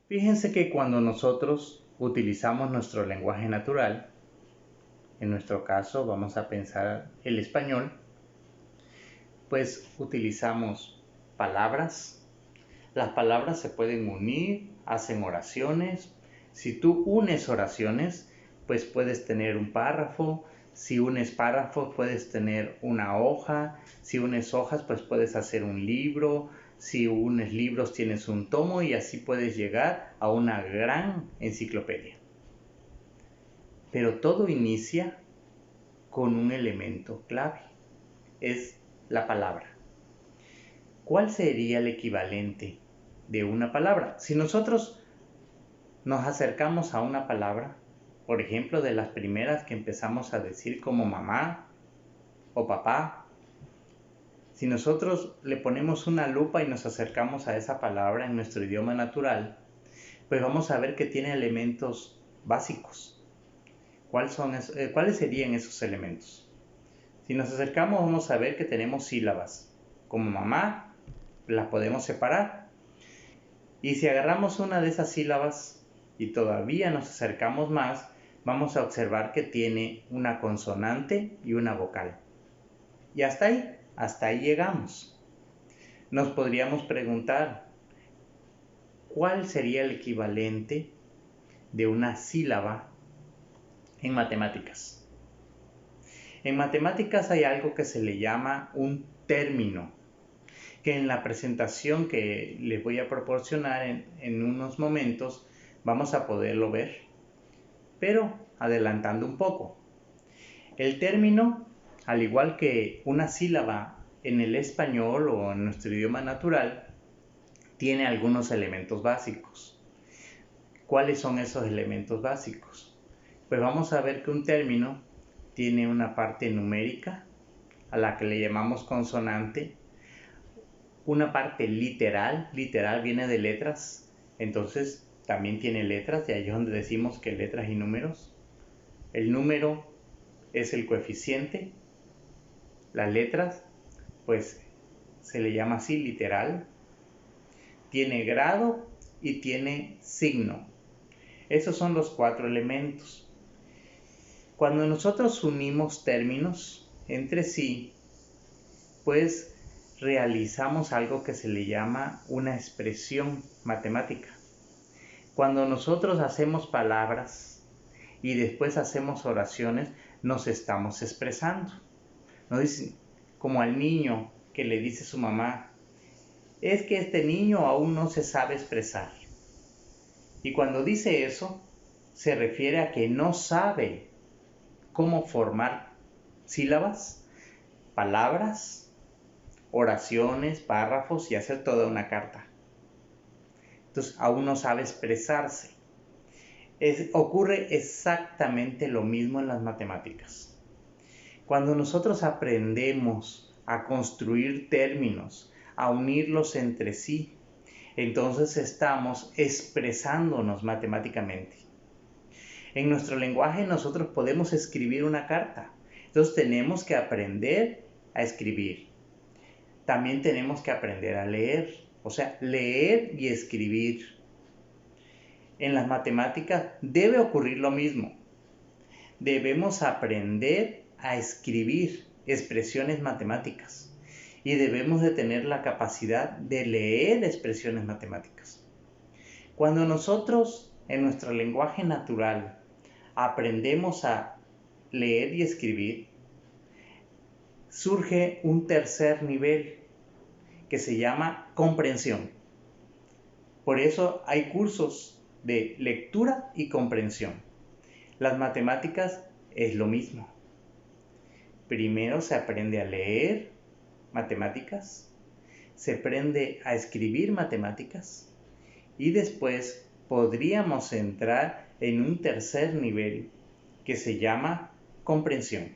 Fíjense que cuando nosotros utilizamos nuestro lenguaje natural, en nuestro caso vamos a pensar el español, pues utilizamos palabras. Las palabras se pueden unir, hacen oraciones. Si tú unes oraciones, pues puedes tener un párrafo. Si unes párrafos, puedes tener una hoja. Si unes hojas, pues puedes hacer un libro. Si unes libros, tienes un tomo y así puedes llegar a una gran enciclopedia. Pero todo inicia con un elemento clave. Es la palabra. ¿Cuál sería el equivalente de una palabra? Si nosotros nos acercamos a una palabra, por ejemplo, de las primeras que empezamos a decir como mamá o papá, si nosotros le ponemos una lupa y nos acercamos a esa palabra en nuestro idioma natural, pues vamos a ver que tiene elementos básicos. ¿Cuáles serían esos elementos? Si nos acercamos vamos a ver que tenemos sílabas. Como mamá, las podemos separar. Y si agarramos una de esas sílabas y todavía nos acercamos más, vamos a observar que tiene una consonante y una vocal. Y hasta ahí llegamos. Nos podríamos preguntar, ¿cuál sería el equivalente de una sílaba en matemáticas? En matemáticas hay algo que se le llama un término, que en la presentación que les voy a proporcionar en unos momentos vamos a poderlo ver, pero adelantando un poco. El término, al igual que una sílaba en el español o en nuestro idioma natural, tiene algunos elementos básicos. ¿Cuáles son esos elementos básicos? Pues vamos a ver que un término tiene una parte numérica, a la que le llamamos consonante, una parte literal viene de letras, entonces también tiene letras, y ahí es donde decimos que letras y números. El número es el coeficiente, las letras, pues se le llama así literal, tiene grado y tiene signo. Esos son los 4 elementos. Cuando nosotros unimos términos entre sí, pues realizamos algo que se le llama una expresión matemática. Cuando nosotros hacemos palabras y después hacemos oraciones, nos estamos expresando. Nos dicen, como al niño que le dice a su mamá, es que este niño aún no se sabe expresar. Y cuando dice eso, se refiere a que no sabe cómo formar sílabas, palabras, oraciones, párrafos y hacer toda una carta. Entonces aún no sabe expresarse. Ocurre exactamente lo mismo en las matemáticas. Cuando nosotros aprendemos a construir términos, a unirlos entre sí, entonces estamos expresándonos matemáticamente. En nuestro lenguaje nosotros podemos escribir una carta. Entonces tenemos que aprender a escribir. También tenemos que aprender a leer. O sea, leer y escribir. En las matemáticas debe ocurrir lo mismo. Debemos aprender a escribir expresiones matemáticas. Y debemos de tener la capacidad de leer expresiones matemáticas. Cuando nosotros en nuestro lenguaje natural aprendemos a leer y escribir, surge un tercer nivel que se llama comprensión. Por eso hay cursos de lectura y comprensión. Las matemáticas es lo mismo. Primero se aprende a leer matemáticas, se aprende a escribir matemáticas y después podríamos entrar en un tercer nivel que se llama comprensión.